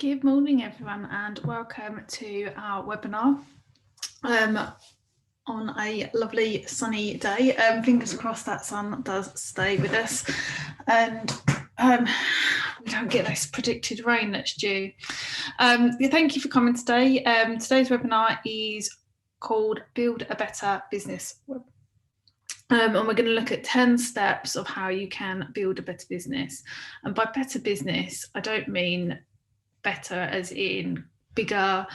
Good morning, everyone, and welcome to our webinar on a lovely sunny day. Fingers crossed that sun does stay with us and we don't get this predicted rain that's due. Thank you for coming today. Today's webinar is called Build a Better Business. And we're going to look at 10 steps of how you can build a better business. And by better business, I don't mean better as in bigger,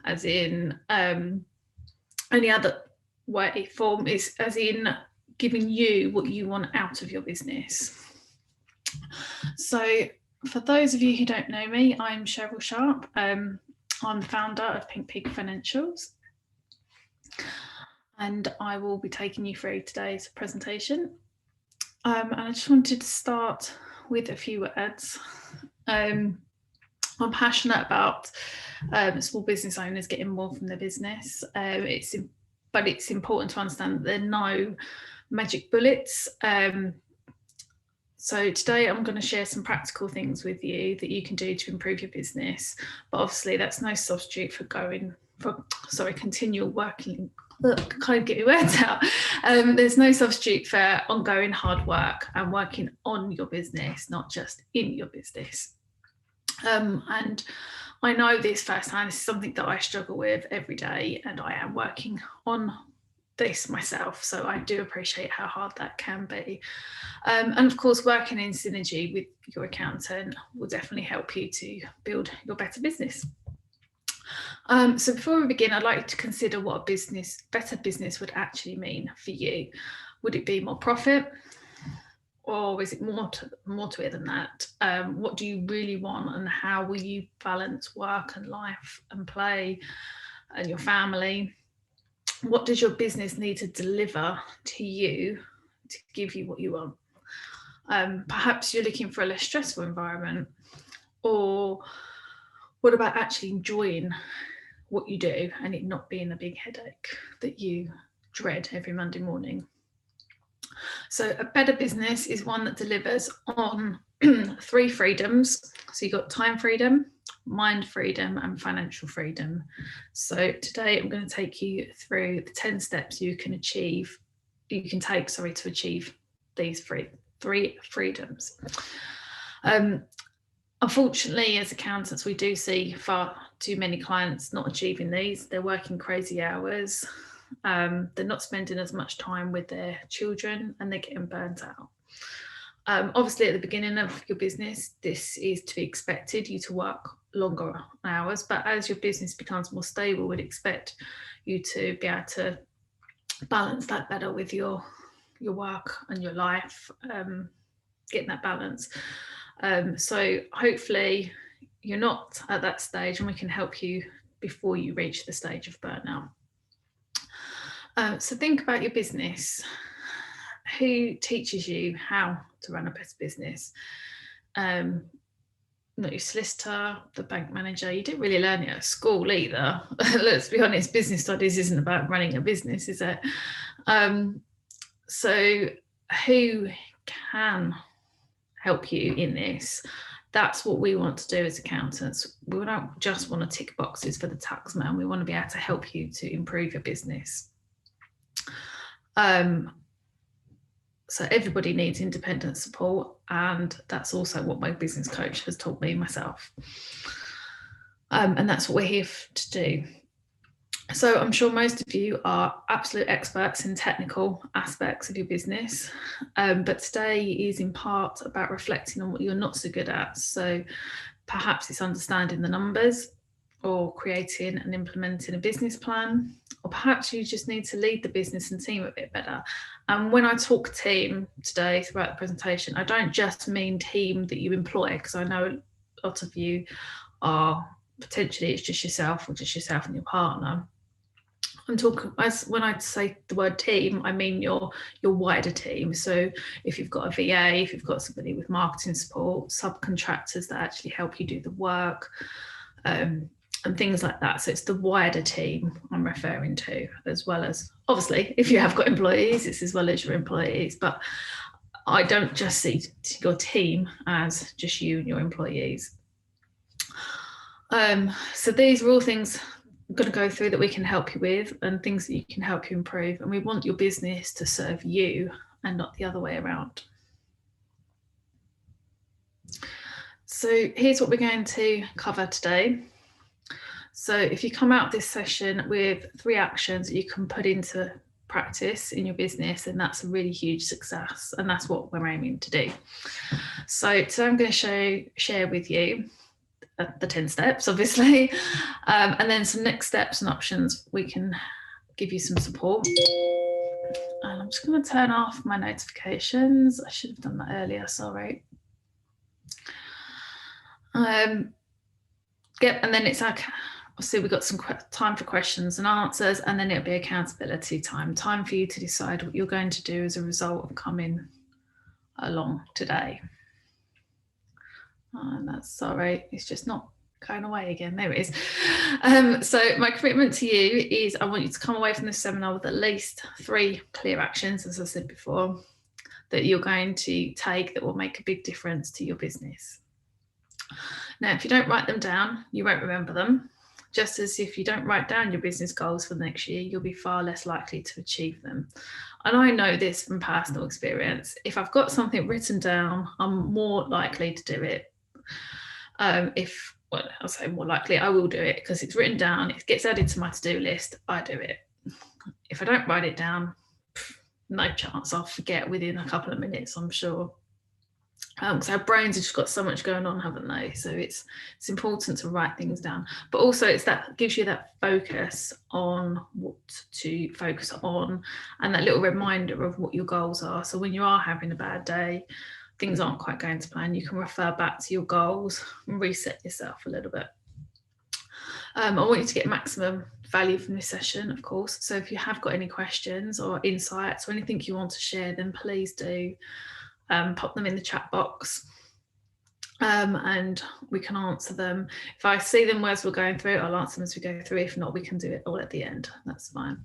as in any other way form, is as in giving you what you want out of your business. So for those of you who don't know me, I'm Cheryl Sharp. I'm the founder of Pink Pig Financials, and I will be taking you through today's presentation. And I just wanted to start with a few words. I'm passionate about small business owners getting more from their business. But it's important to understand that there are no magic bullets. So today I'm going to share some practical things with you that you can do to improve your business. But obviously that's no substitute for continual working. Look, can't get your words out. There's no substitute for ongoing hard work and working on your business, not just in your business. And I know this firsthand. This is something that I struggle with every day, and I am working on this myself, so I do appreciate how hard that can be. And of course, working in synergy with your accountant will definitely help you to build your better business. So before we begin, I'd like to consider what a better business would actually mean for you. Would it be more profit? Or is it more to it than that? What do you really want, and how will you balance work and life and play and your family? What does your business need to deliver to you to give you what you want? Perhaps you're looking for a less stressful environment, or what about actually enjoying what you do and it not being a big headache that you dread every Monday morning? So a better business is one that delivers on 3 freedoms. So you've got time freedom, mind freedom, and financial freedom. So today I'm going to take you through the 10 steps you can take to achieve these 3 freedoms. Unfortunately, as accountants, we do see far too many clients not achieving these. They're working crazy hours. They're not spending as much time with their children, and they're getting burnt out. Obviously, at the beginning of your business, this is to be expected, you to work longer hours, but as your business becomes more stable, we'd expect you to be able to balance that better with your work and your life, getting that balance. So hopefully you're not at that stage, and we can help you before you reach the stage of burnout. So think about your business. Who teaches you how to run a better business? Not your solicitor, the bank manager. You didn't really learn it at school either. Let's be honest, business studies isn't about running a business, is it? So who can help you in this? That's what we want to do as accountants. We don't just want to tick boxes for the tax man. We want to be able to help you to improve your business. So everybody needs independent support, and that's also what my business coach has taught me myself. And that's what we're here to do. So I'm sure most of you are absolute experts in technical aspects of your business, but today is in part about reflecting on what you're not so good at. So perhaps it's understanding the numbers, or creating and implementing a business plan, or perhaps you just need to lead the business and team a bit better. And when I talk team today throughout the presentation, I don't just mean team that you employ, because I know a lot of you are potentially it's just yourself, or just yourself and your partner. I'm talking, when I say the word team, I mean your wider team. So if you've got a VA, if you've got somebody with marketing support, subcontractors that actually help you do the work, and things like that. So it's the wider team I'm referring to, as well as, obviously, if you have got employees, it's as well as your employees. But I don't just see your team as just you and your employees. So these are all things I'm going to go through that we can help you with, and things that you can help you improve. And we want your business to serve you and not the other way around. So here's what we're going to cover today. So if you come out of this session with 3 actions that you can put into practice in your business, then that's a really huge success, and that's what we're aiming to do. So today I'm going to share with you the 10 steps, obviously, and then some next steps and options. We can give you some support. And I'm just going to turn off my notifications. I should have done that earlier, sorry. And then it's like, obviously we've got some time for questions and answers, and then it'll be accountability time for you to decide what you're going to do as a result of coming along today. And that's, sorry, it's just not going away again. There it is. So my commitment to you is I want you to come away from this seminar with at least 3 clear actions, as I said before, that you're going to take that will make a big difference to your business. Now, if you don't write them down, you won't remember them. Just as if you don't write down your business goals for the next year, you'll be far less likely to achieve them. And I know this from personal experience. If I've got something written down, I'm more likely to do it. Well, I'll say more likely, I will do it because it's written down, it gets added to my to-do list, I do it. If I don't write it down, no chance, I'll forget within a couple of minutes, I'm sure. Because our brains have just got so much going on, haven't they? So it's important to write things down, but also it's that gives you that focus on what to focus on, and that little reminder of what your goals are. So when you are having a bad day, things aren't quite going to plan, you can refer back to your goals and reset yourself a little bit. I want you to get maximum value from this session, of course. So if you have got any questions or insights or anything you want to share, then please do. Pop them in the chat box, and we can answer them. If I see them as we're going through, I'll answer them as we go through. If not, we can do it all at the end. That's fine.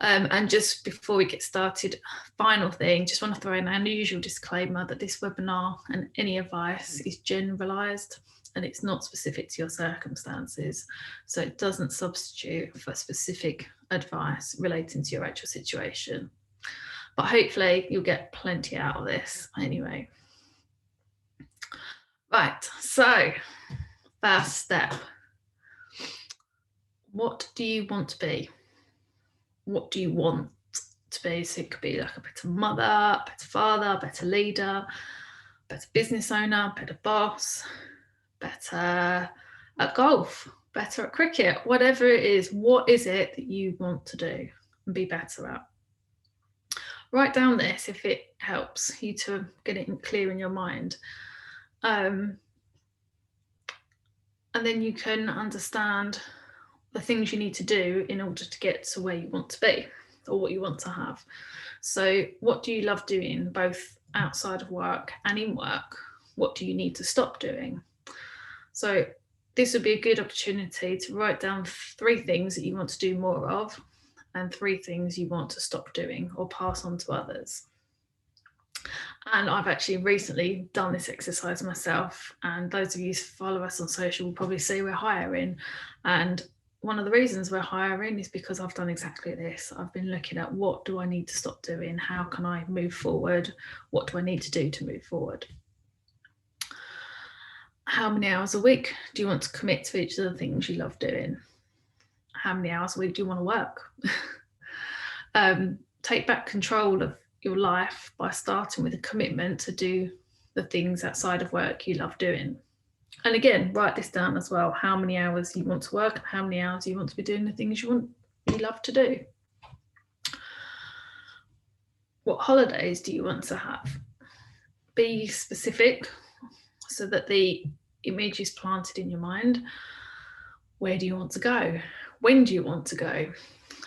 And just before we get started, final thing, just want to throw in an unusual disclaimer that this webinar and any advice is generalised and it's not specific to your circumstances. So it doesn't substitute for specific advice relating to your actual situation. But hopefully you'll get plenty out of this anyway. Right, so first step. What do you want to be? What do you want to be? So it could be like a better mother, a better father, a better leader, better business owner, better boss, better at golf, better at cricket, whatever it is. What is it that you want to do and be better at? Write down this if it helps you to get it clear in your mind. And then you can understand the things you need to do in order to get to where you want to be or what you want to have. So what do you love doing, both outside of work and in work? What do you need to stop doing? So this would be a good opportunity to write down 3 things that you want to do more of and 3 things you want to stop doing or pass on to others. And I've actually recently done this exercise myself, and those of you who follow us on social will probably see we're hiring, and one of the reasons we're hiring is because I've done exactly this. I've been looking at what do I need to stop doing, how can I move forward, what do I need to do to move forward. How many hours a week do you want to commit to each of the things you love doing? How many hours a week do you want to work? Take back control of your life by starting with a commitment to do the things outside of work you love doing. And again, write this down as well, how many hours you want to work and how many hours you want to be doing the things you love to do. What holidays do you want to have? Be specific so that the image is planted in your mind. Where do you want to go? When do you want to go?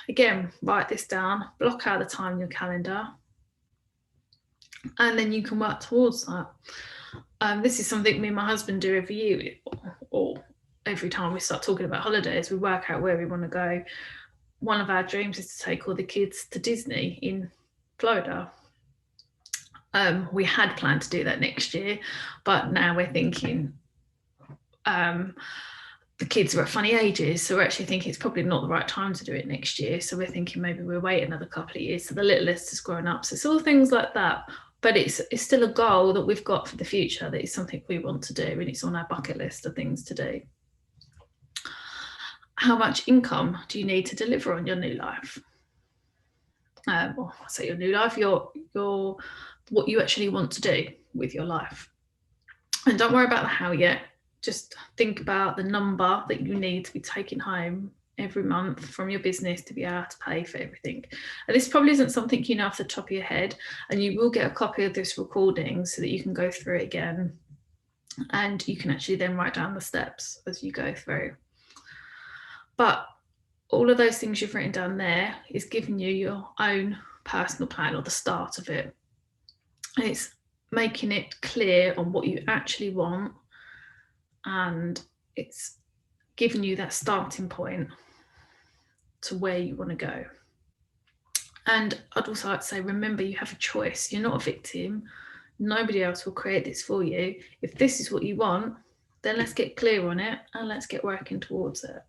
Again, write this down, block out the time in your calendar, and then you can work towards that. This is something me and my husband do every year, or every time we start talking about holidays, we work out where we want to go. One of our dreams is to take all the kids to Disney in Florida. We had planned to do that next year, but now we're thinking the the kids are at funny ages, so we're actually thinking it's probably not the right time to do it next year. So we're thinking maybe we'll wait another couple of years so the littlest has grown up. So it's all things like that. But it's still a goal that we've got for the future, that is something we want to do, and it's on our bucket list of things to do. How much income do you need to deliver on your new life? Well, I say your new life, your what you actually want to do with your life. And don't worry about the how yet. Just think about the number that you need to be taking home every month from your business to be able to pay for everything. And this probably isn't something you know off the top of your head, and you will get a copy of this recording so that you can go through it again, and you can actually then write down the steps as you go through. But all of those things you've written down there is giving you your own personal plan, or the start of it. And it's making it clear on what you actually want, and it's giving you that starting point to where you want to go. And I'd also like to say, remember, you have a choice. You're not a victim. Nobody else will create this for you. If this is what you want, then let's get clear on it and let's get working towards it.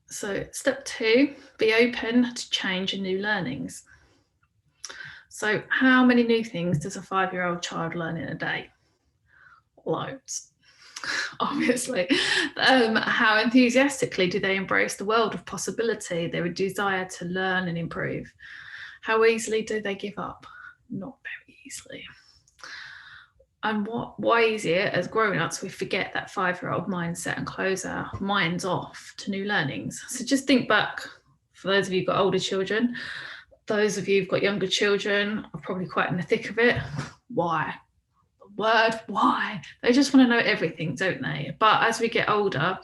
So step 2, be open to change and new learnings. So how many new things does a 5-year-old child learn in a day? Loads, obviously. How enthusiastically do they embrace the world of possibility, their desire to learn and improve? How easily do they give up? Not very easily. And why is it, as grown-ups, we forget that 5-year-old mindset and close our minds off to new learnings? So just think back, for those of you who've got older children, those of you who've got younger children are probably quite in the thick of it. Why? The word why. They just want to know everything, don't they? But as we get older,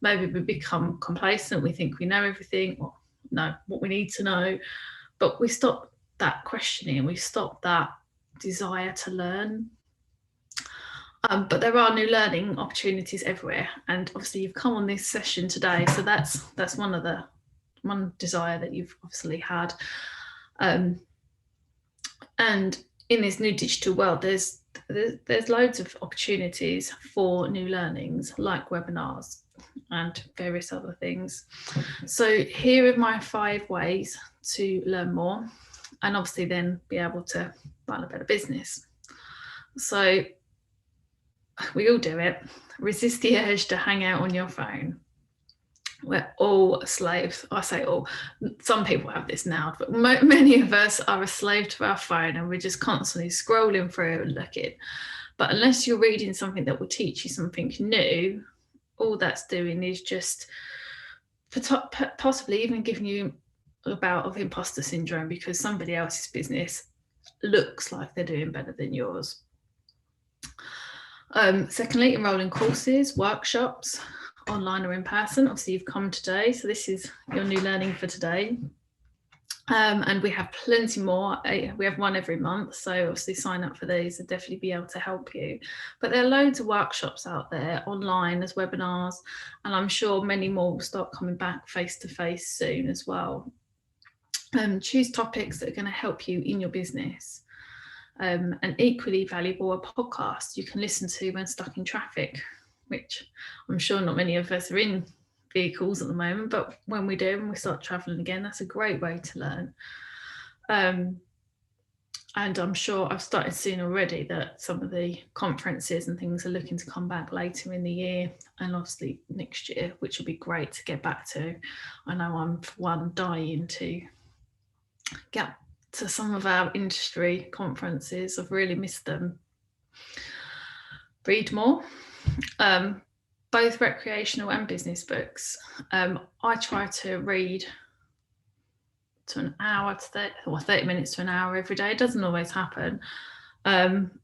maybe we become complacent. We think we know everything, or know what we need to know. But we stop that questioning, we stop that desire to learn. But there are new learning opportunities everywhere, and obviously you've come on this session today, so that's one desire that you've obviously had. And in this new digital world, there's loads of opportunities for new learnings, like webinars and various other things. So here are my 5 ways to learn more, and obviously then be able to run a better business. So we all do it. Resist the urge to hang out on your phone. We're all slaves. I say all. Some people have this now, but many of us are a slave to our phone, and we're just constantly scrolling through and looking. But unless you're reading something that will teach you something new, all that's doing is just possibly even giving you a bout of imposter syndrome, because somebody else's business looks like they're doing better than yours. Secondly, enroll in courses, workshops, online or in person. Obviously you've come today, so this is your new learning for today. And we have plenty more. We have one every month, so obviously sign up for these. They'll definitely be able to help you. But there are loads of workshops out there online as webinars, and I'm sure many more will start coming back face to face soon as well. Choose topics that are going to help you in your business. And equally valuable, a podcast you can listen to when stuck in traffic, which I'm sure not many of us are in vehicles at the moment, but when we do, when we start traveling again, that's a great way to learn. And I'm sure I've started seeing already that some of the conferences and things are looking to come back later in the year, and obviously next year, which will be great to get back to. I know I'm, for one, dying to get to some of our industry conferences. I've really missed them. Read more, both recreational and business books. I try to read to an hour to 30 minutes to an hour every day. It doesn't always happen. One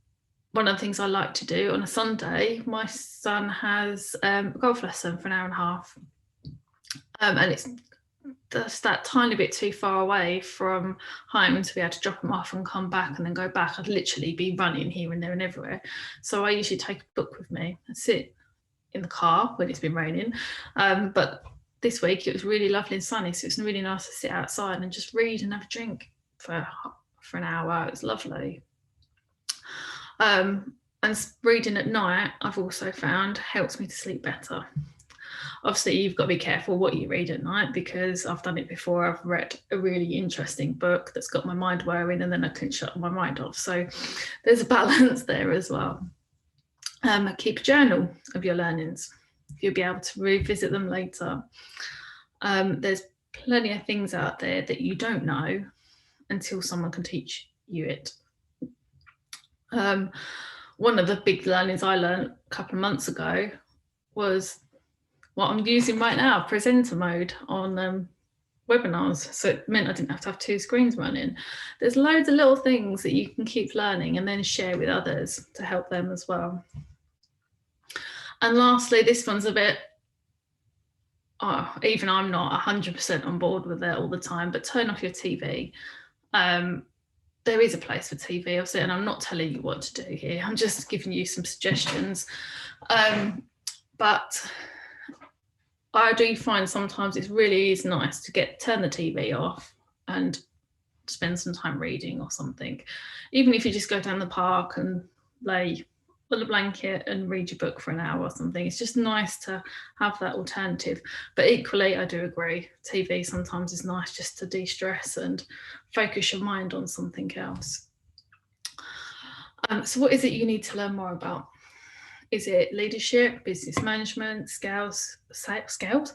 of the things I like to do on a Sunday, my son has a golf lesson for an hour and a half, and it's just that tiny bit too far away from home to be able to drop him off and come back and then go back. I'd literally be running here and there and everywhere. So I usually take a book with me and sit in the car when it's been raining. But this week it was really lovely and sunny, so it's really nice to sit outside and just read and have a drink for an hour. It was lovely. And reading at night, I've also found, helps me to sleep better. Obviously, you've got to be careful what you read at night, because I've done it before. I've read a really interesting book that's got my mind whirring, and then I couldn't shut my mind off. So there's a balance there as well. Keep a journal of your learnings. You'll be able to revisit them later. There's plenty of things out there that you don't know until someone can teach you it. One of the big learnings I learned a couple of months ago was what I'm using right now, presenter mode on webinars. So it meant I didn't have to have two screens running. There's loads of little things that you can keep learning and then share with others to help them as well. And lastly, this one's a bit, even I'm not 100% on board with it all the time, but turn off your TV. There is a place for TV, obviously, and I'm not telling you what to do here. I'm just giving you some suggestions. But I do find sometimes it really is nice to turn the TV off and spend some time reading or something. Even if you just go down the park and lay on a blanket and read your book for an hour or something, it's just nice to have that alternative. But equally, I do agree, TV sometimes is nice just to de-stress and focus your mind on something else. So what is it you need to learn more about? Is it leadership, business management, sales skills,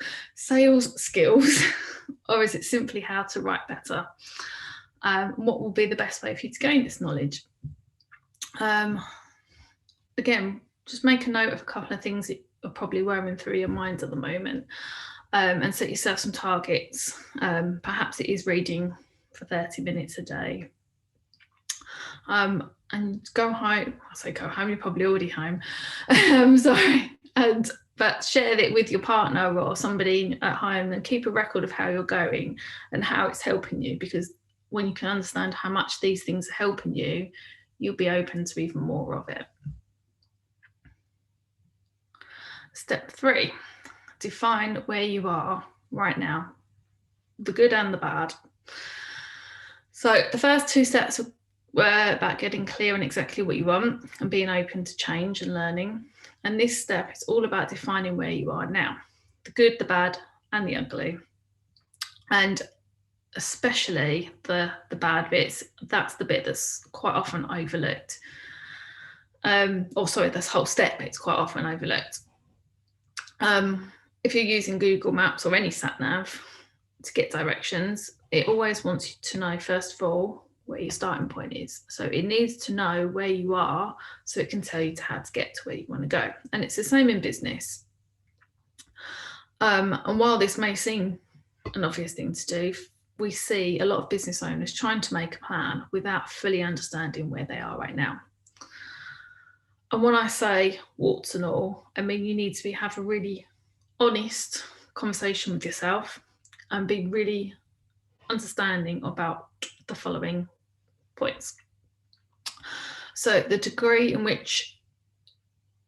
or is it simply how to write better? What will be the best way for you to gain this knowledge? Again, just make a note of a couple of things that are probably whirring through your mind at the moment, and set yourself some targets. Perhaps it is reading for 30 minutes a day. And go home. I say go home, you're probably already home. Sorry. But share it with your partner or somebody at home, and keep a record of how you're going and how it's helping you, because when you can understand how much these things are helping you, you'll be open to even more of it. Step 3, define where you are right now, the good and the bad. So the first 2 steps were about getting clear on exactly what you want and being open to change and learning. And this step is all about defining where you are now, the good, the bad, and the ugly. And especially the bad bits, that's the bit that's quite often overlooked. This whole step, it's quite often overlooked. If you're using Google Maps or any sat nav to get directions, it always wants you to know, first of all, where your starting point is. So it needs to know where you are so it can tell you how to get to where you want to go. And it's the same in business. And while this may seem an obvious thing to do, we see a lot of business owners trying to make a plan without fully understanding where they are right now. And when I say warts and all, I mean you need to have a really honest conversation with yourself and be really understanding about the following points. So the degree in which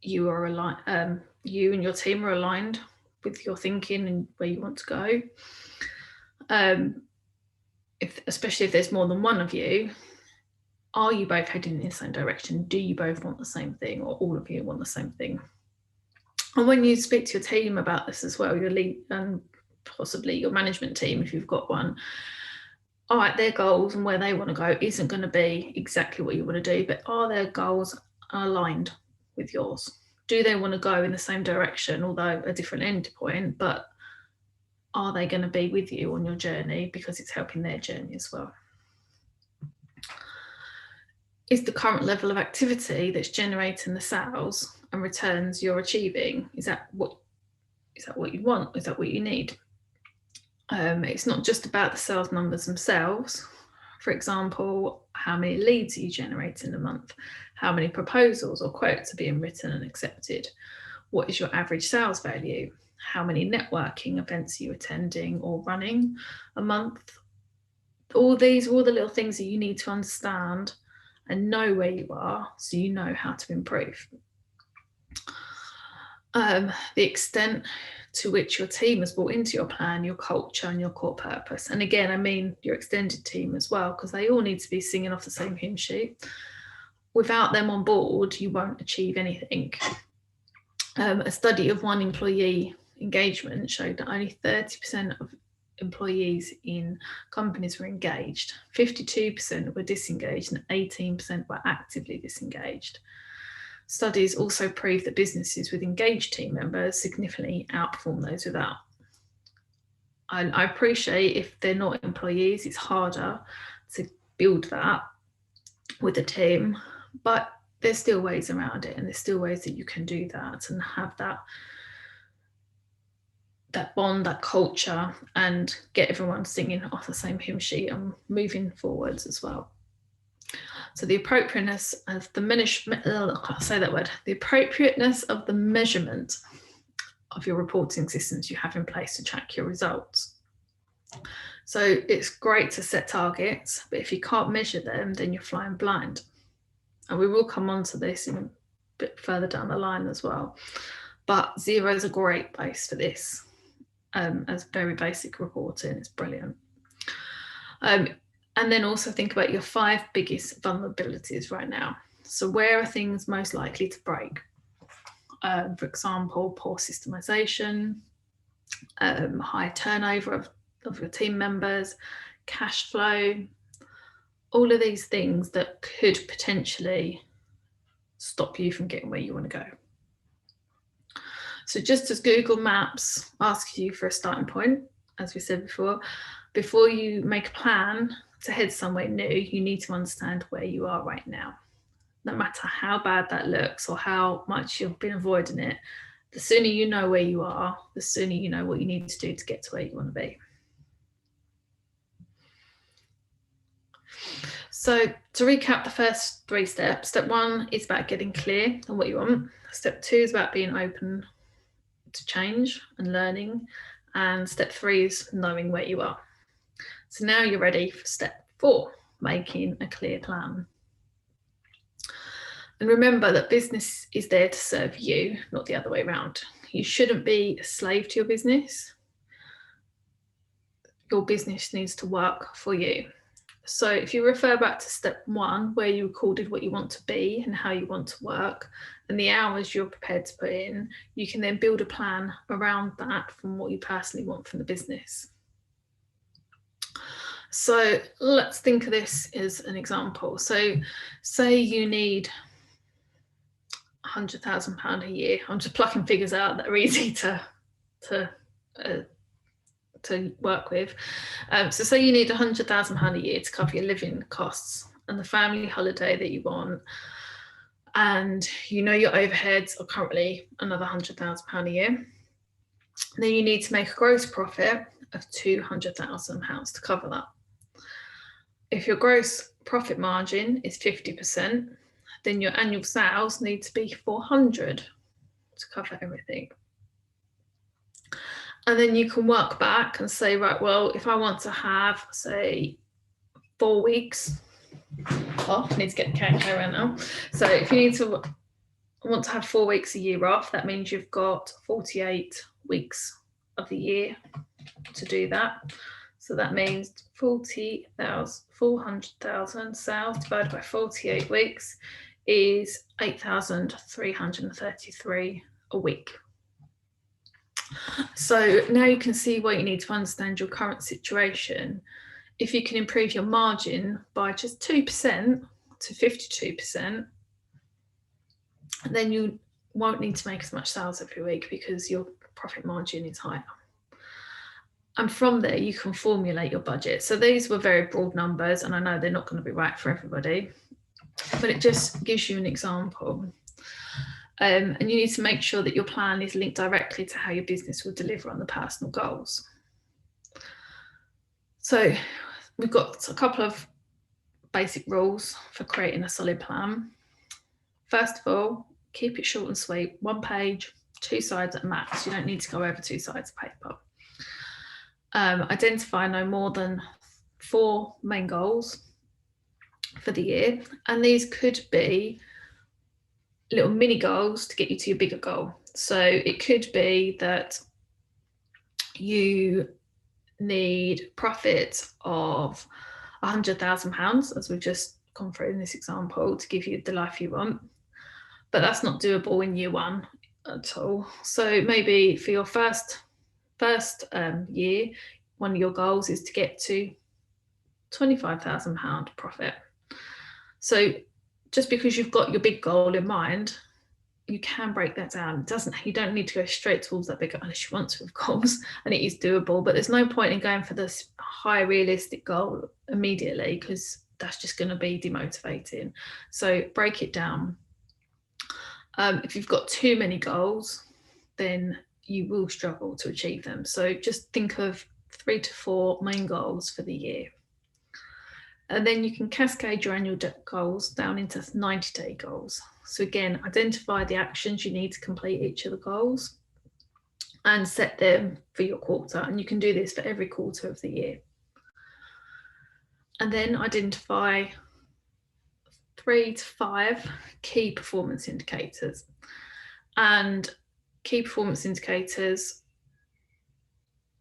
you are aligned, you and your team are aligned with your thinking and where you want to go. Especially if there's more than one of you, are you both heading in the same direction? Do you both want the same thing, or all of you want the same thing? And when you speak to your team about this as well, your lead and possibly your management team, if you've got one, all right, their goals and where they want to go isn't going to be exactly what you want to do, but are their goals aligned with yours? Do they want to go in the same direction, although a different end point, but are they going to be with you on your journey because it's helping their journey as well? Is the current level of activity that's generating the sales and returns you're achieving, is that what you want? Is that what you need? It's not just about the sales numbers themselves. For example, how many leads are you generating a month? How many proposals or quotes are being written and accepted? What is your average sales value? How many networking events are you attending or running a month? All the little things that you need to understand and know where you are so you know how to improve. The extent to which your team has brought into your plan, your culture and your core purpose. And again, I mean your extended team as well, because they all need to be singing off the same hymn sheet. without them on board, you won't achieve anything. A study of one employee engagement showed that only 30% of employees in companies were engaged, 52% were disengaged, and 18% were actively disengaged. Studies also prove that businesses with engaged team members significantly outperform those without. I appreciate if they're not employees, it's harder to build that with a team, but there's still ways around it, and there's still ways that you can do that and have that bond, that culture, and get everyone singing off the same hymn sheet and moving forwards as well. So the appropriateness of the the appropriateness of the measurement of your reporting systems you have in place to track your results. So it's great to set targets, but if you can't measure them, then you're flying blind. And we will come on to this in a bit further down the line as well. But Xero is a great base for this. As very basic reporting, it's brilliant. And then also think about your 5 biggest vulnerabilities right now. So where are things most likely to break? For example, poor systemization, high turnover of your team members, cash flow, all of these things that could potentially stop you from getting where you want to go. So just as Google Maps asks you for a starting point, as we said before you make a plan to head somewhere new, you need to understand where you are right now. No matter how bad that looks or how much you've been avoiding it, the sooner you know where you are, the sooner you know what you need to do to get to where you want to be. So to recap the first 3 steps, step 1 is about getting clear on what you want. Step 2 is about being open to change and learning. And step 3 is knowing where you are. So now you're ready for step 4, making a clear plan. And remember that business is there to serve you, not the other way around. You shouldn't be a slave to your business. Your business needs to work for you. So if you refer back to step 1, where you recorded what you want to be and how you want to work and the hours you're prepared to put in, you can then build a plan around that from what you personally want from the business. So let's think of this as an example. So say you need £100,000 a year. I'm just plucking figures out that are easy to work with. So say you need £100,000 a year to cover your living costs and the family holiday that you want, and you know your overheads are currently another £100,000 a year. Then you need to make a gross profit of £200,000 to cover that. If your gross profit margin is 50%, then your annual sales need to be 400 to cover everything. And then you can work back and say, right, well, if I want to have, say, 4 weeks, I need to get the calculator around now. So if you want to have 4 weeks a year off, that means you've got 48 weeks of the year to do that. So that means 400,000 sales divided by 48 weeks is 8,333 a week. So now you can see what you need to understand your current situation. If you can improve your margin by just 2% to 52%, then you won't need to make as much sales every week because your profit margin is higher. And from there, you can formulate your budget. So these were very broad numbers, and I know they're not going to be right for everybody, but it just gives you an example. And you need to make sure that your plan is linked directly to how your business will deliver on the personal goals. So we've got a couple of basic rules for creating a solid plan. First of all, keep it short and sweet, 1 page, 2 sides at max. You don't need to go over 2 sides of paper. Identify no more than 4 main goals for the year. And these could be little mini goals to get you to your bigger goal. So it could be that you need profit of £100,000, as we've just gone through in this example to give you the life you want. But that's not doable in year one at all. So maybe for your first year, one of your goals is to get to £25,000 profit. So just because you've got your big goal in mind, you can break that down. You don't need to go straight towards that big, unless you want to, of course, and it is doable. But there's no point in going for this high realistic goal immediately, because that's just going to be demotivating. So break it down. If you've got too many goals, then you will struggle to achieve them. So just think of 3 to 4 main goals for the year. And then you can cascade your annual goals down into 90-day goals. So again, identify the actions you need to complete each of the goals and set them for your quarter. And you can do this for every quarter of the year. And then identify 3 to 5 key performance indicators. And key performance indicators,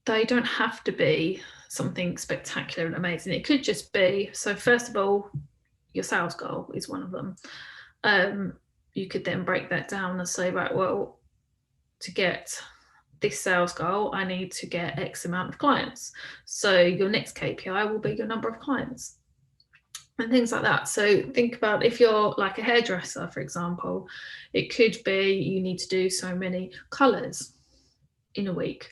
they don't have to be something spectacular and amazing. It could just be, so first of all, your sales goal is one of them. You could then break that down and say, right, well, to get this sales goal, I need to get X amount of clients. So your next KPI will be your number of clients and things like that. So think about, if you're like a hairdresser, for example, it could be you need to do so many colours in a week.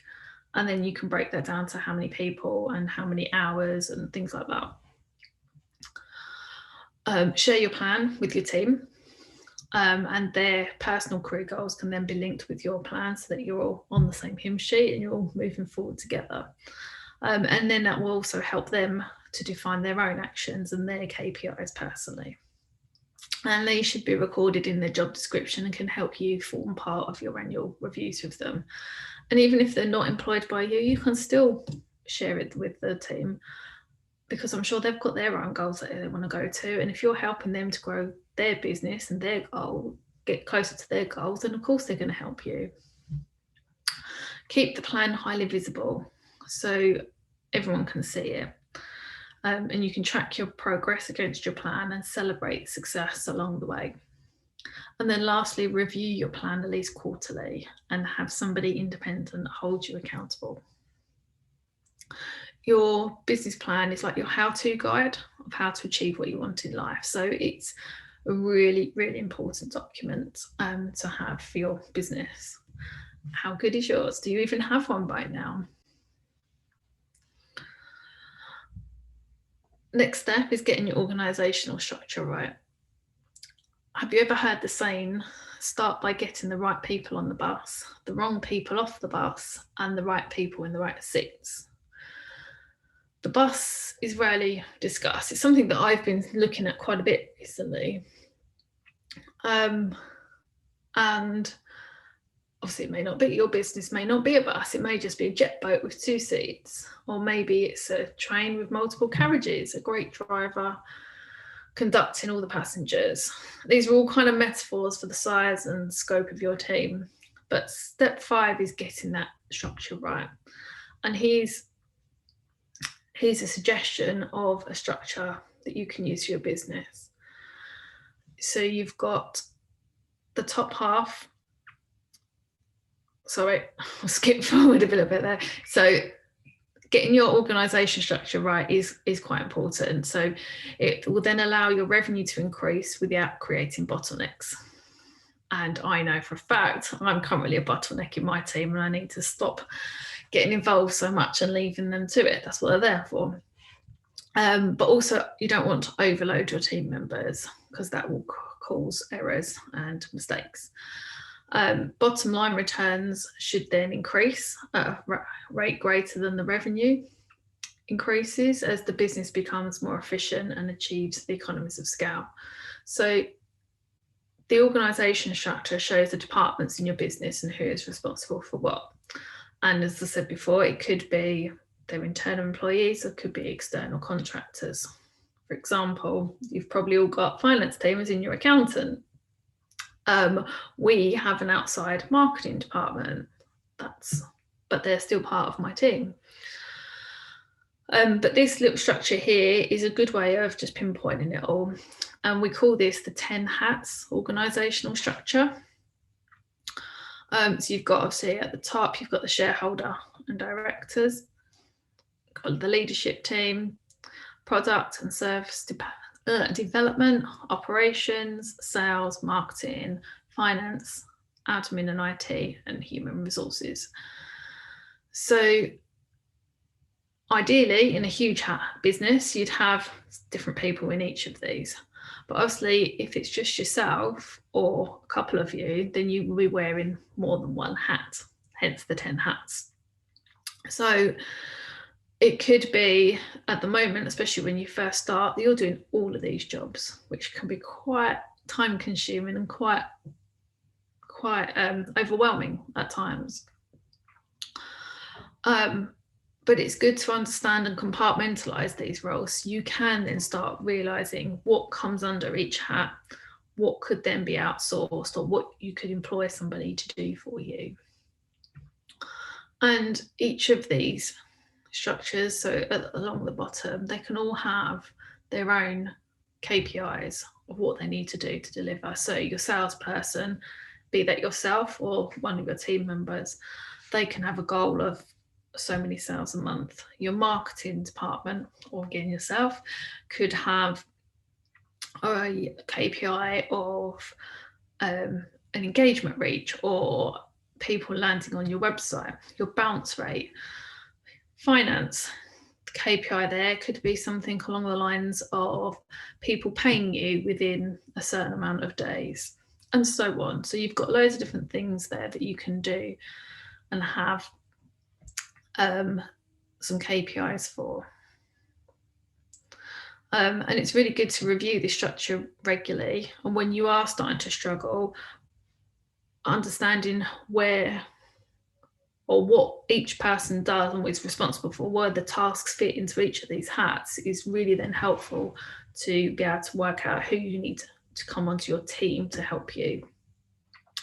And then you can break that down to how many people and how many hours and things like that. Share your plan with your team, and their personal career goals can then be linked with your plan, so that you're all on the same hymn sheet and you're all moving forward together. And then that will also help them to define their own actions and their KPIs personally. And they should be recorded in their job description and can help you form part of your annual reviews with them. And even if they're not employed by you, you can still share it with the team, because I'm sure they've got their own goals that they want to go to. And if you're helping them to grow their business and their goal, get closer to their goals, then of course they're going to help you. Keep the plan highly visible so everyone can see it. And you can track your progress against your plan and celebrate success along the way. And then lastly, review your plan at least quarterly and have somebody independent hold you accountable. Your business plan is like your how-to guide of how to achieve what you want in life. So it's a really, really important document to have for your business. How good is yours? Do you even have one by now? Next step is getting your organizational structure right. Have you ever heard the saying, start by getting the right people on the bus, the wrong people off the bus, and the right people in the right seats? The bus is rarely discussed. It's something that I've been looking at quite a bit recently. And obviously it may not be, your business may not be a bus, it may just be a jet boat with 2 seats, or maybe it's a train with multiple carriages, a great driver conducting all the passengers. These are all kind of metaphors for the size and scope of your team. But step 5 is getting that structure right. And here's a suggestion of a structure that you can use for your business. So you've got the top half. Sorry, I'll skip forward a little bit there. So getting your organization structure right is quite important. So it will then allow your revenue to increase without creating bottlenecks. And I know for a fact I'm currently a bottleneck in my team, and I need to stop getting involved so much and leaving them to it. That's what they're there for. But also you don't want to overload your team members, because that will cause errors and mistakes. Bottom line returns should then increase at a rate greater than the revenue increases as the business becomes more efficient and achieves the economies of scale. So the organisation structure shows the departments in your business and who is responsible for what. And as I said before, it could be their internal employees, or it could be external contractors. For example, you've probably all got finance teams in your accountant. We have an outside marketing department, but they're still part of my team. But this little structure here is a good way of just pinpointing it all. And we call this the 10 hats organisational structure. So you've got, obviously, at the top, you've got the shareholder and directors, got the leadership team, product and service development, operations, sales, marketing, finance, admin and IT, and human resources. So ideally, in a huge business, you'd have different people in each of these. But obviously, if it's just yourself or a couple of you, then you will be wearing more than one hat, hence the 10 hats. So it could be, at the moment, especially when you first start, that you're doing all of these jobs, which can be quite time consuming and quite overwhelming at times. But it's good to understand and compartmentalise these roles. So you can then start realising what comes under each hat, what could then be outsourced, or what you could employ somebody to do for you. And each of these structures, so along the bottom, they can all have their own KPIs of what they need to do to deliver. So your salesperson, be that yourself or one of your team members, they can have a goal of so many sales a month. Your marketing department, or again yourself, could have a KPI of an engagement reach or people landing on your website, your bounce rate. Finance, the KPI there could be something along the lines of people paying you within a certain amount of days, and so on. So you've got loads of different things there that you can do and have some KPIs for. And it's really good to review this structure regularly. And when you are starting to struggle, understanding where or what each person does and what is responsible for, where the tasks fit into each of these hats, is really then helpful to be able to work out who you need to come onto your team to help you.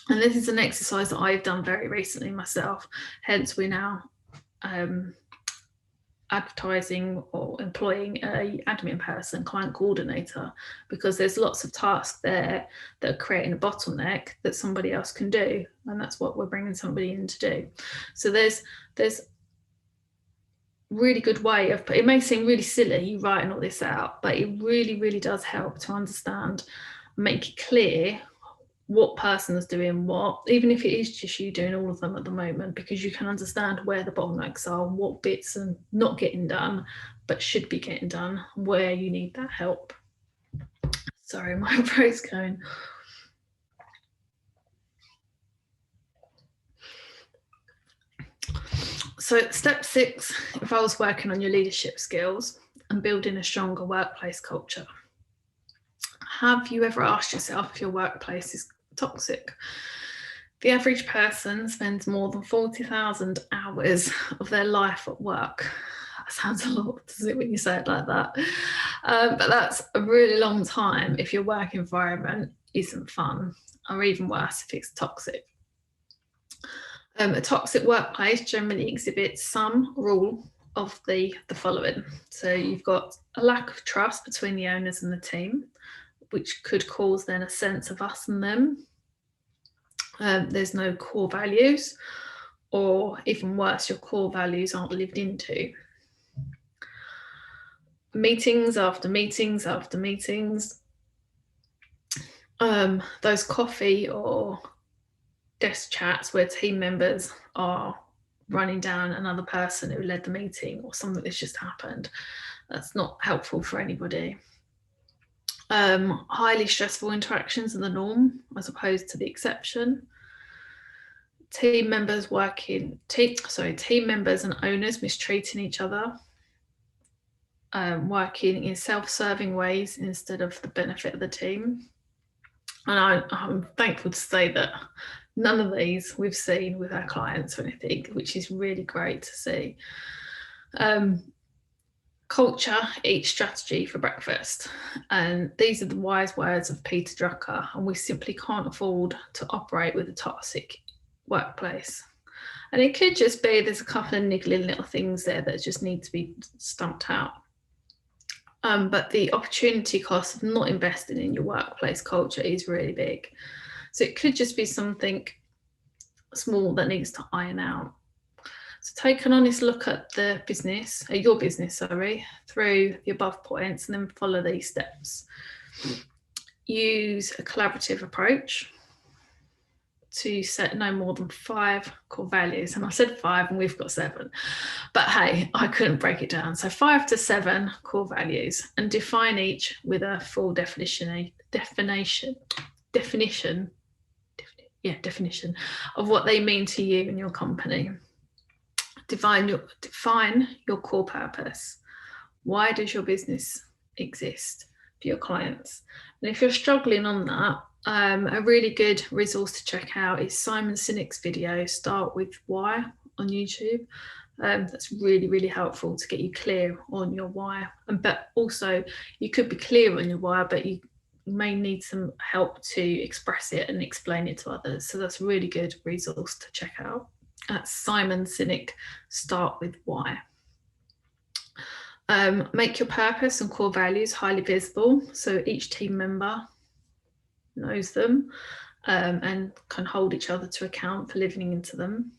And this is an exercise that I've done very recently myself, hence we're now advertising or employing an admin person, client coordinator, because there's lots of tasks there that are creating a bottleneck that somebody else can do, and that's what we're bringing somebody in to do. So there's really good way of, it may seem really silly you writing all this out, but it really does help to understand, make it clear what person's doing what, even if it is just you doing all of them at the moment, because you can understand where the bottlenecks are, what bits are not getting done but should be getting done, where you need that help. Sorry, my throat's going. So step 6 involves working on your leadership skills and building a stronger workplace culture. Have you ever asked yourself if your workplace is toxic? The average person spends more than 40,000 hours of their life at work. That sounds a lot, doesn't it, when you say it like that? But that's a really long time if your work environment isn't fun, or even worse, if it's toxic. A toxic workplace generally exhibits some rule of the following. So you've got a lack of trust between the owners and the team, which could cause then a sense of us and them. There's no core values, or even worse, your core values aren't lived into. Meetings after meetings after meetings. Those coffee or desk chats where team members are running down another person who led the meeting or something that's just happened. That's not helpful for anybody. Highly stressful interactions are the norm as opposed to the exception. Team members and owners mistreating each other, working in self-serving ways instead of the benefit of the team. And I'm thankful to say that none of these we've seen with our clients or anything, which is really great to see. Culture eats strategy for breakfast. And these are the wise words of Peter Drucker, and we simply can't afford to operate with a toxic workplace. And it could just be there's a couple of niggling little things there that just need to be stumped out. But the opportunity cost of not investing in your workplace culture is really big. So it could just be something small that needs to iron out. So take an honest look at the business, your business, through the above points, and then follow these steps. Use a collaborative approach to set no more than 5 core values. And I said 5 and we've got 7, but hey, I couldn't break it down. So 5 to 7 core values, and define each with a full definition of what they mean to you and your company. Define your core purpose. Why does your business exist for your clients? And if you're struggling on that, a really good resource to check out is Simon Sinek's video, Start With Why, on YouTube. That's really, really helpful to get you clear on your why. But also, you could be clear on your why, but you may need some help to express it and explain it to others. So that's a really good resource to check out. That's Simon Sinek, Start With Why. Make your purpose and core values highly visible, so each team member knows them and can hold each other to account for living into them.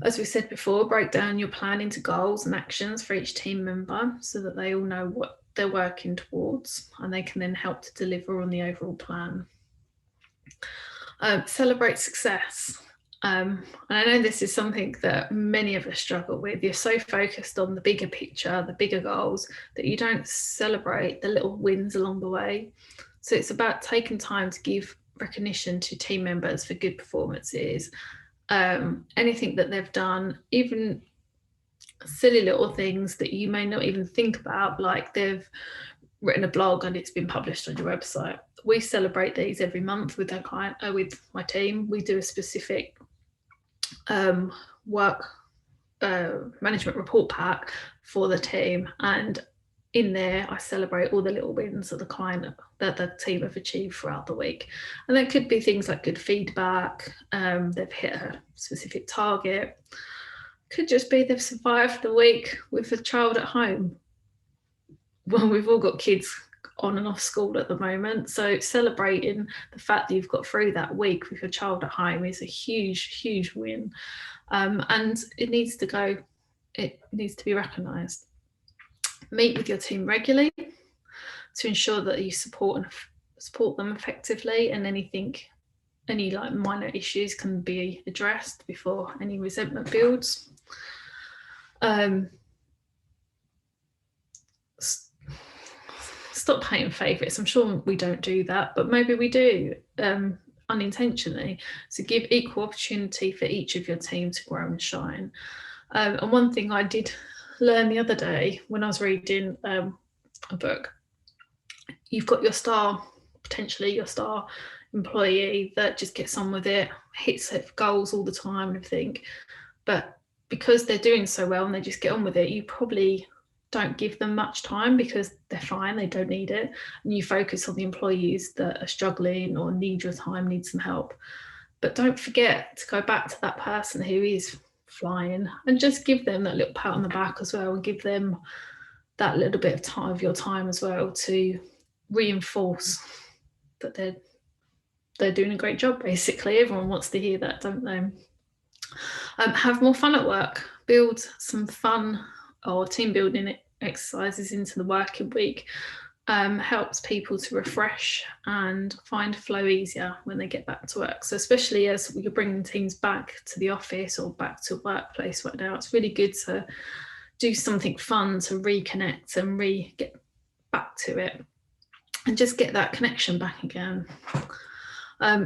As we said before, break down your plan into goals and actions for each team member so that they all know what they're working towards, and they can then help to deliver on the overall plan. Celebrate success. And I know this is something that many of us struggle with. You're so focused on the bigger picture, the bigger goals, that you don't celebrate the little wins along the way. So it's about taking time to give recognition to team members for good performances, anything that they've done, even silly little things that you may not even think about, like they've written a blog and it's been published on your website. We celebrate these every month with our client, with my team. We do a specific work management report pack for the team, and in there I celebrate all the little wins that the team have achieved throughout the week. And that could be things like good feedback, they've hit a specific target, could just be they've survived the week with a child at home. Well, we've all got kids on and off school at the moment, so celebrating the fact that you've got through that week with your child at home is a huge win, and it needs to be recognised. Meet with your team regularly to ensure that you support them effectively, and any like minor issues can be addressed before any resentment builds. Stop hating favourites. I'm sure we don't do that, but maybe we do unintentionally. So give equal opportunity for each of your team to grow and shine. And one thing I did learn the other day when I was reading a book, you've got potentially your star employee that just gets on with it, hits goals all the time and everything, but because they're doing so well and they just get on with it, you probably don't give them much time because they're fine, they don't need it, and you focus on the employees that are struggling or need your time, need some help. But don't forget to go back to that person who is flying and just give them that little pat on the back as well, and give them that little bit of time of your time as well to reinforce that they're doing a great job. Basically, everyone wants to hear that, don't they? Have more fun at work. Build some fun or team building exercises into the working week. Helps people to refresh and find flow easier when they get back to work. So especially as you're bringing teams back to the office or back to workplace right now, it's really good to do something fun to reconnect and get back to it and just get that connection back again.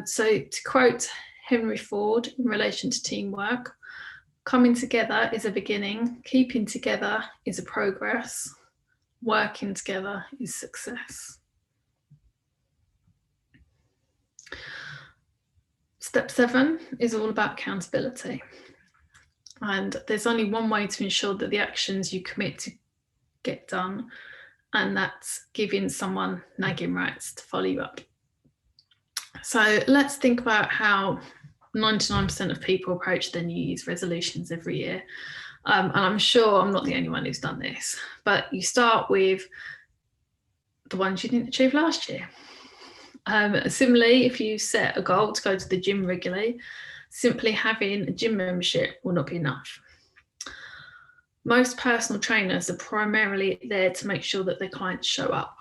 So to quote Henry Ford in relation to teamwork, coming together is a beginning, keeping together is a progress, working together is success. Step 7 is all about accountability. And there's only one way to ensure that the actions you commit to get done, and that's giving someone nagging rights to follow you up. So let's think about how 99% of people approach their New Year's resolutions every year. And I'm sure I'm not the only one who's done this, but you start with the ones you didn't achieve last year. Similarly, if you set a goal to go to the gym regularly, simply having a gym membership will not be enough. Most personal trainers are primarily there to make sure that their clients show up.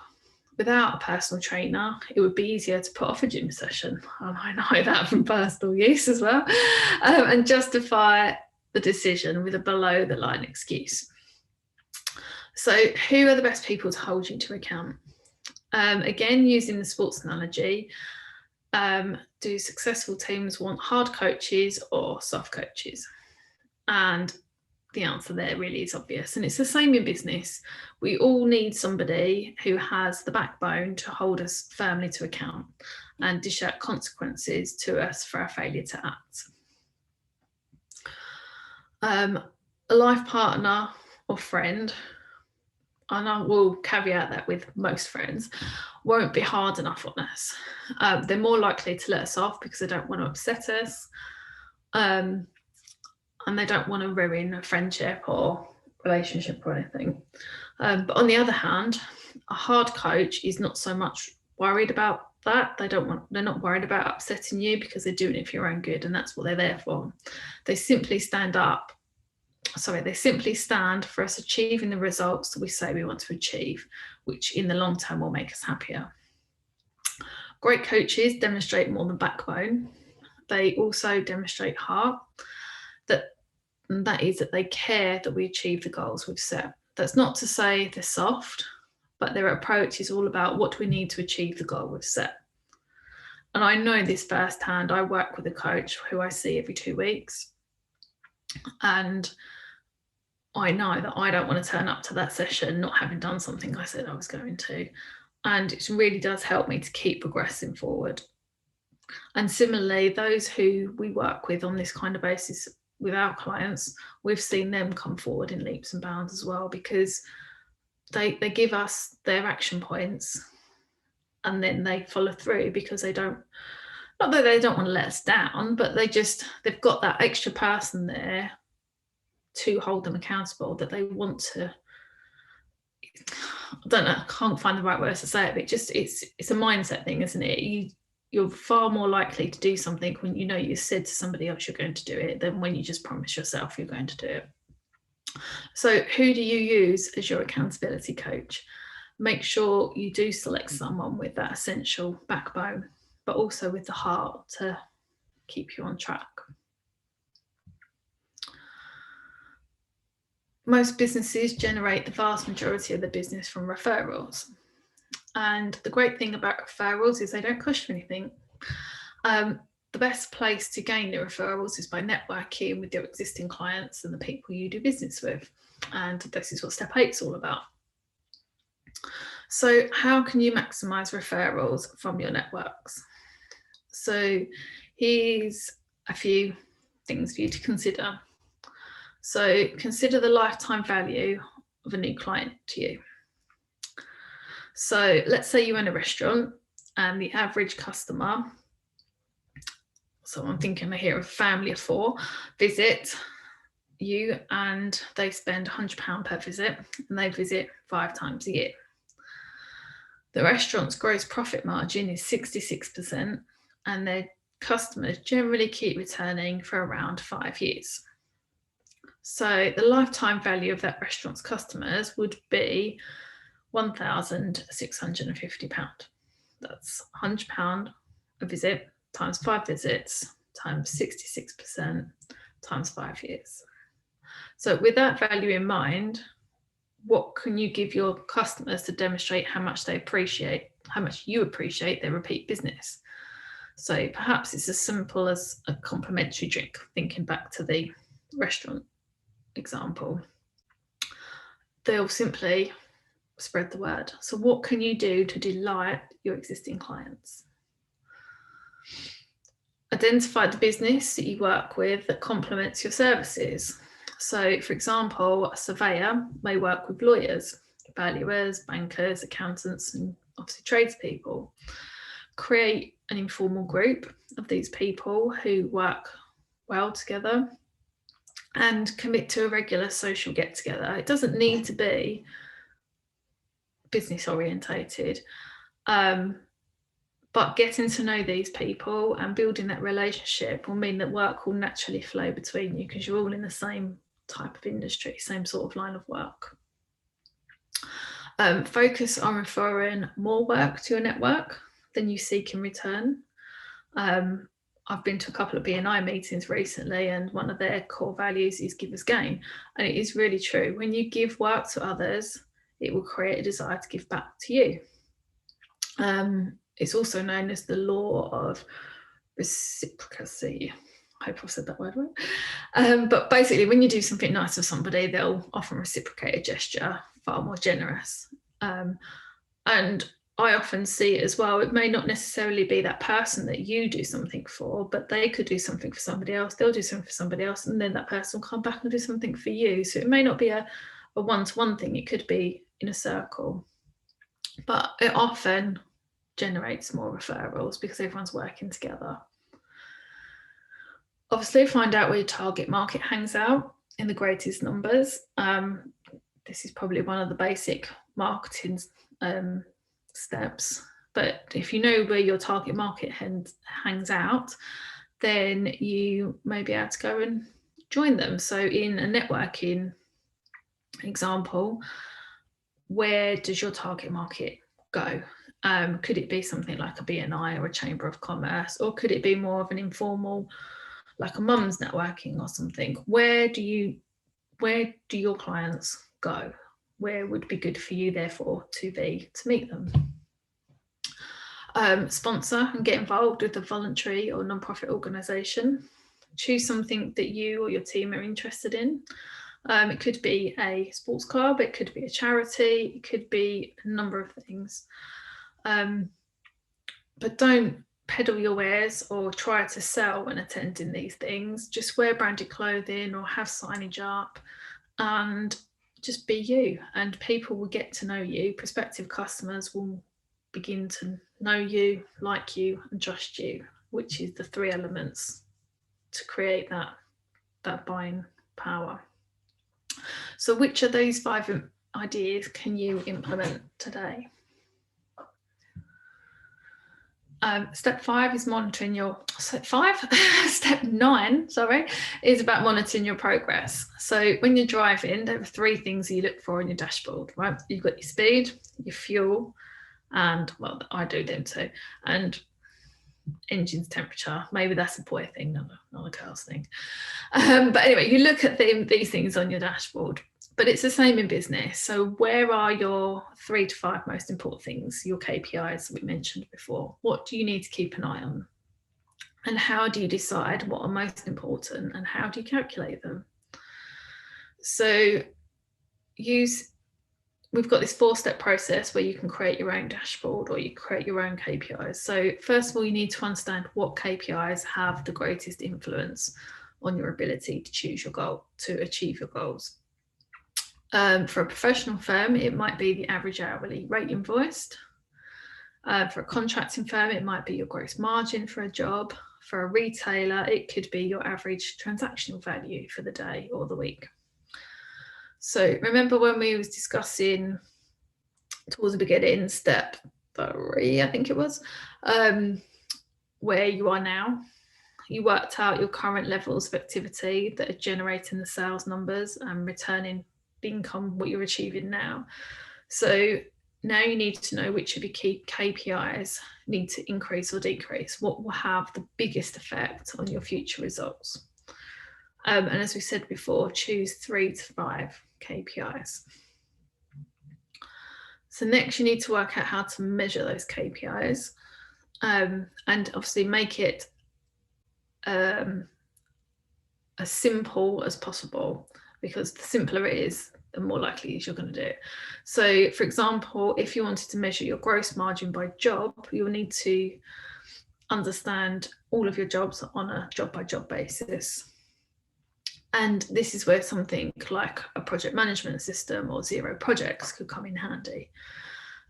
Without a personal trainer, it would be easier to put off a gym session, and I know that from personal use as well, and justify the decision with a below-the-line excuse. So who are the best people to hold you to account? Again, using the sports analogy, do successful teams want hard coaches or soft coaches? And the answer there really is obvious. And it's the same in business. We all need somebody who has the backbone to hold us firmly to account and dish out consequences to us for our failure to act. A life partner or friend, and I will caveat that with most friends, won't be hard enough on us. They're more likely to let us off because they don't want to upset us. And they don't want to ruin a friendship or relationship or anything. But on the other hand, a hard coach is not so much worried about that. They're not worried about upsetting you because they're doing it for your own good, and that's what they're there for. They simply stand for us achieving the results that we say we want to achieve, which in the long term will make us happier. Great coaches demonstrate more than backbone. They also demonstrate heart. That is that they care that we achieve the goals we've set. That's not to say they're soft, but their approach is all about what do we need to achieve the goal we've set. And I know this firsthand. I work with a coach who I see every 2 weeks, and I know that I don't want to turn up to that session not having done something I said I was going to. And it really does help me to keep progressing forward. And similarly, those who we work with on this kind of basis with our clients, we've seen them come forward in leaps and bounds as well, because they give us their action points and then they follow through, because they don't, not that they don't want to let us down, but they've got that extra person there to hold them accountable, that they want to, I don't know, I can't find the right words to say it, but it's a mindset thing, isn't it? You're far more likely to do something when you know you said to somebody else you're going to do it than when you just promise yourself you're going to do it. So who do you use as your accountability coach? Make sure you do select someone with that essential backbone, but also with the heart to keep you on track. Most businesses generate the vast majority of the business from referrals. And the great thing about referrals is they don't cost you anything. The best place to gain the referrals is by networking with your existing clients and the people you do business with. And this is what step 8 is all about. So how can you maximize referrals from your networks? So here's a few things for you to consider. So consider the lifetime value of a new client to you. So let's say you own a restaurant and the average customer, so I'm thinking here of a family of 4, visit you and they spend £100 per visit, and they visit 5 times a year. The restaurant's gross profit margin is 66%, and their customers generally keep returning for around 5 years. So the lifetime value of that restaurant's customers would be £1,650. That's £100 a visit times 5 visits times 66% times 5 years. So with that value in mind, what can you give your customers to demonstrate how much you appreciate their repeat business? So perhaps it's as simple as a complimentary drink, thinking back to the restaurant example. They'll simply spread the word. So what can you do to delight your existing clients? Identify the business that you work with that complements your services. So for example, a surveyor may work with lawyers, valuers, bankers, accountants, and obviously tradespeople. Create an informal group of these people who work well together, and commit to a regular social get together. It doesn't need to be business orientated, but getting to know these people and building that relationship will mean that work will naturally flow between you because you're all in the same type of industry, same sort of line of work. Focus on referring more work to your network than you seek in return. I've been to a couple of BNI meetings recently, and one of their core values is give as gain. And it is really true. When you give work to others, it will create a desire to give back to you. It's also known as the law of reciprocity. I hope I've said that word right. But basically, when you do something nice for somebody, they'll often reciprocate a gesture far more generous. And I often see it as well. It may not necessarily be that person that you do something for, but they could do something for somebody else. They'll do something for somebody else, and then that person will come back and do something for you. So it may not be a one-to-one thing. It could be in a circle, but it often generates more referrals because everyone's working together. Obviously, find out where your target market hangs out in the greatest numbers. This is probably one of the basic marketing steps, but if you know where your target market hangs out, then you may be able to go and join them. So in a networking example, where does your target market go? Could it be something like a BNI or a Chamber of Commerce, or could it be more of an informal, like a mum's networking or something? Where do your clients go? Where would be good for you, therefore, to meet them? Sponsor and get involved with a voluntary or non-profit organisation. Choose something that you or your team are interested in. It could be a sports club, it could be a charity, it could be a number of things. But don't peddle your wares or try to sell when attending these things. Just wear branded clothing or have signage up and just be you, and people will get to know you. Prospective customers will begin to know you, like you, and trust you, which is the 3 elements to create that buying power. So which of those 5 ideas can you implement today? Step 9 is about monitoring your progress. So when you're driving, there are 3 things you look for in your dashboard, right? You've got your speed, your fuel, and, well, I do them too, and engine's temperature. Maybe that's a boy thing, not a girl's thing. But anyway, you look at these things on your dashboard, but it's the same in business. So where are your 3 to 5 most important things, your KPIs that we mentioned before? What do you need to keep an eye on? And how do you decide what are most important, and how do you calculate them? So we've got this 4-step process where you can create your own dashboard or you create your own KPIs. So first of all, you need to understand what KPIs have the greatest influence on your ability to choose your goal, to achieve your goals. For a professional firm, it might be the average hourly rate invoiced. For a contracting firm, it might be your gross margin for a job. For a retailer, it could be your average transactional value for the day or the week. So remember when we was discussing towards the beginning, step 3, I think it was, where you are now. You worked out your current levels of activity that are generating the sales numbers and returning the income, what you're achieving now. So now you need to know which of your key KPIs need to increase or decrease. What will have the biggest effect on your future results? And as we said before, choose 3 to 5 KPIs. So next you need to work out how to measure those KPIs, and obviously make it as simple as possible, because the simpler it is, the more likely is you're going to do it. So for example, if you wanted to measure your gross margin by job, you'll need to understand all of your jobs on a job by job basis. And this is where something like a project management system or zero projects could come in handy.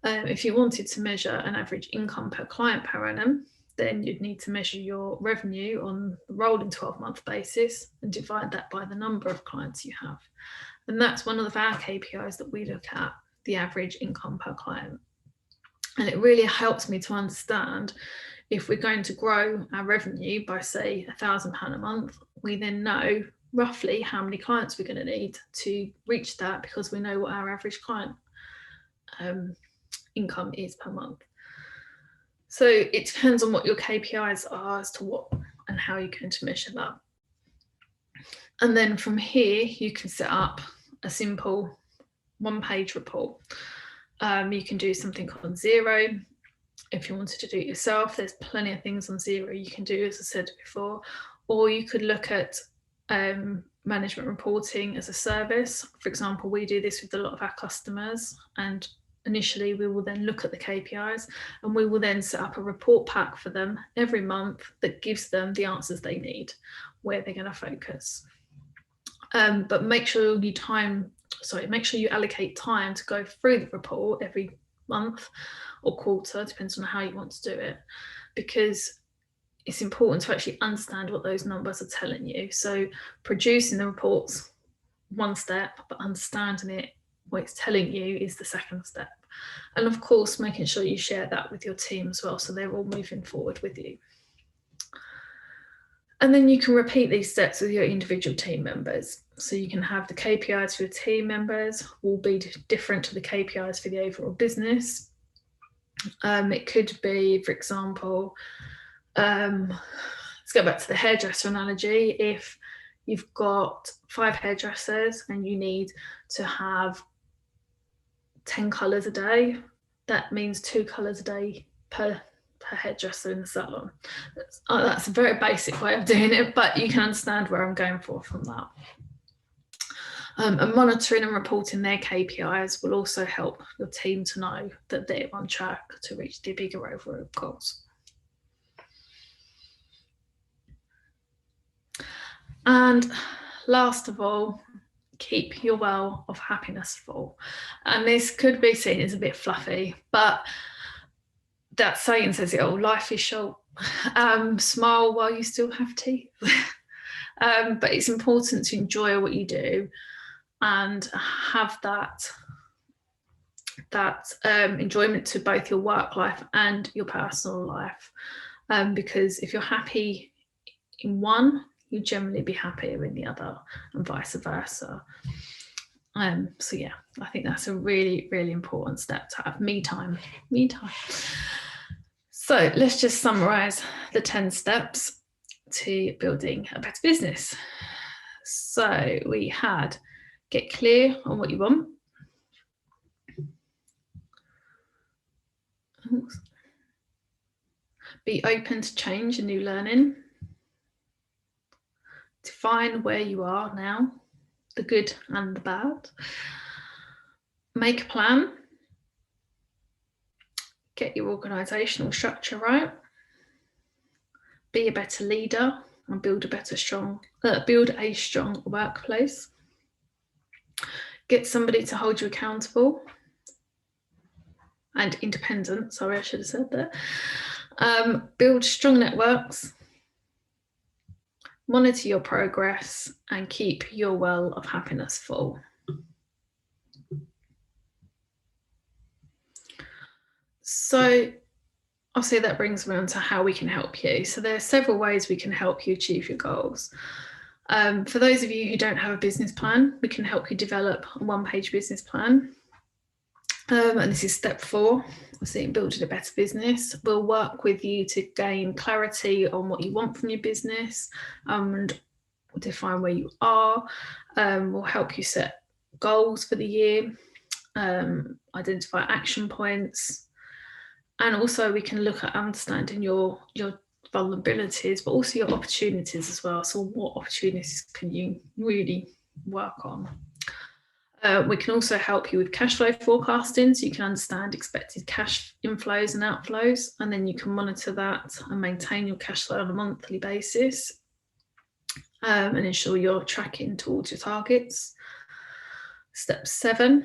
If you wanted to measure an average income per client per annum, then you'd need to measure your revenue on a rolling 12-month basis and divide that by the number of clients you have. And that's one of our KPIs that we look at, the average income per client. And it really helps me to understand if we're going to grow our revenue by, say, £1,000 a month, we then know roughly how many clients we're going to need to reach that, because we know what our average client income is per month. So it depends on what your KPIs are as to what and how you're going to measure that. And then from here, you can set up a simple one-page report. You can do something on Xero. If you wanted to do it yourself, there's plenty of things on Xero you can do, as I said before. Or you could look at management reporting as a service. For example, we do this with a lot of our customers, and initially we will then look at the KPIs and we will then set up a report pack for them every month that gives them the answers they need, where they're going to focus. But make sure you allocate time to go through the report every month or quarter, depends on how you want to do it, because it's important to actually understand what those numbers are telling you. So producing the reports, one step, but understanding it, what it's telling you, is the second step. And of course, making sure you share that with your team as well, so they're all moving forward with you. And then you can repeat these steps with your individual team members. So you can have the KPIs for your team members will be different to the KPIs for the overall business. It could be, for example, let's go back to the hairdresser analogy. If you've got 5 hairdressers and you need to have 10 colours a day, that means 2 colours a day per hairdresser in the salon. That's a very basic way of doing it, but you can understand where I'm going from that. And monitoring and reporting their KPIs will also help your team to know that they're on track to reach their bigger overall goals. And last of all, keep your well of happiness full. And this could be seen as a bit fluffy, but that saying says it all: life is short. Smile while you still have teeth. But it's important to enjoy what you do and have that enjoyment to both your work life and your personal life. Because if you're happy in one, you generally be happier in the other, and vice versa. So yeah, I think that's a really, really important step to have. Me time. So let's just summarize the 10 steps to building a better business. So we had: get clear on what you want. Be open to change and new learning. Define where you are now, the good and the bad. Make a plan. Get your organisational structure right. Be a better leader and build a strong workplace. Get somebody to hold you accountable and independent. Sorry, I should have said that. Build strong networks. Monitor your progress and keep your well of happiness full. So obviously that brings me on to how we can help you. So there are several ways we can help you achieve your goals. For those of you who don't have a business plan, we can help you develop a one-page business plan. And this is step 4, obviously building a better business. We'll work with you to gain clarity on what you want from your business and define where you are. We'll help you set goals for the year, identify action points, and also we can look at understanding your vulnerabilities, but also your opportunities as well. So what opportunities can you really work on? We can also help you with cash flow forecasting, so you can understand expected cash inflows and outflows, and then you can monitor that and maintain your cash flow on a monthly basis, and ensure you're tracking towards your targets. Step 7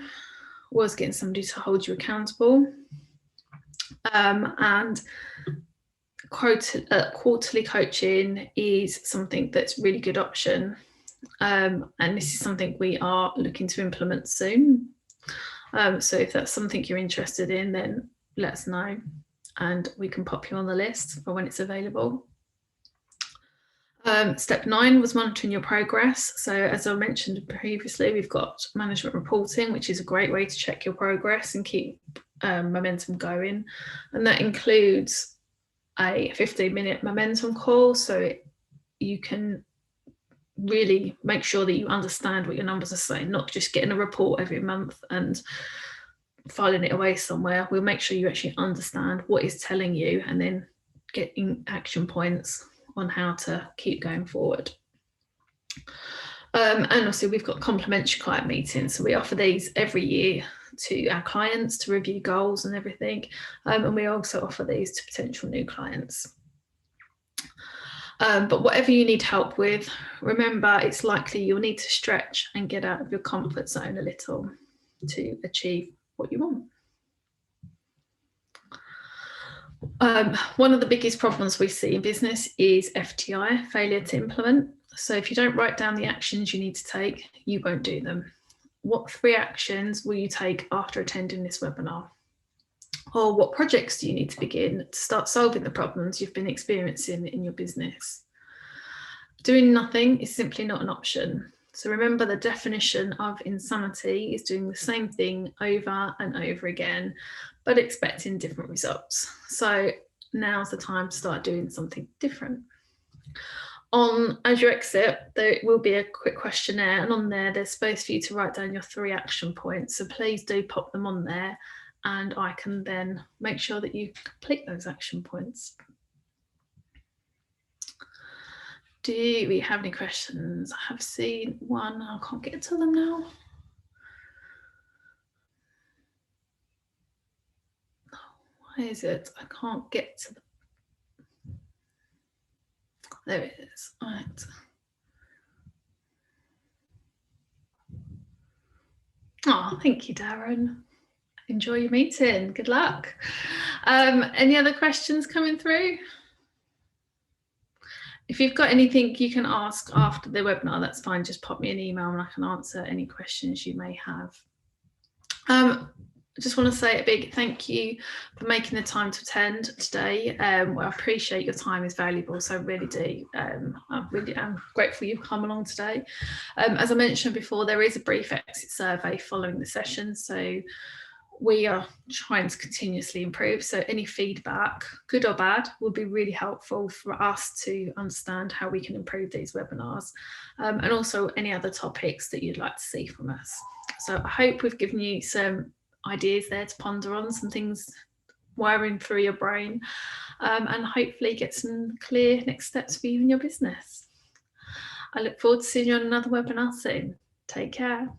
was getting somebody to hold you accountable, and quarterly coaching is something that's a really good option. And this is something we are looking to implement soon. So if that's something you're interested in, then let us know and we can pop you on the list for when it's available. Step 9 was monitoring your progress. So as I mentioned previously, we've got management reporting, which is a great way to check your progress and keep momentum going. And that includes a 15-minute momentum call, so you can really make sure that you understand what your numbers are saying, not just getting a report every month and filing it away somewhere. We'll make sure you actually understand what it's telling you and then getting action points on how to keep going forward. And also we've got complimentary client meetings. So we offer these every year to our clients to review goals and everything. And we also offer these to potential new clients. But whatever you need help with, remember it's likely you'll need to stretch and get out of your comfort zone a little to achieve what you want. One of the biggest problems we see in business is FTI, failure to implement. So if you don't write down the actions you need to take, you won't do them. What 3 actions will you take after attending this webinar? Or what projects do you need to begin to start solving the problems you've been experiencing in your business? Doing nothing is simply not an option. So remember, the definition of insanity is doing the same thing over and over again, but expecting different results. So now's the time to start doing something different. As you exit, there will be a quick questionnaire, and on there, there's space for you to write down your 3 action points. So please do pop them on there, and I can then make sure that you complete those action points. Do we have any questions? I have seen one. I can't get to them now. Why is it? I can't get to them. There it is. All right. Oh, thank you, Darren. Enjoy your meeting. Good luck. Any other questions coming through? If you've got anything you can ask after the webinar, that's fine. Just pop me an email and I can answer any questions you may have. I just want to say a big thank you for making the time to attend today. Well, I appreciate your time is valuable, so I really do. I really am grateful you've come along today. As I mentioned before, there is a brief exit survey following the session, so we are trying to continuously improve. So any feedback, good or bad, will be really helpful for us to understand how we can improve these webinars, and also any other topics that you'd like to see from us. So I hope we've given you some ideas there to ponder on, some things wiring through your brain, and hopefully get some clear next steps for you in your business. I look forward to seeing you on another webinar soon. Take care.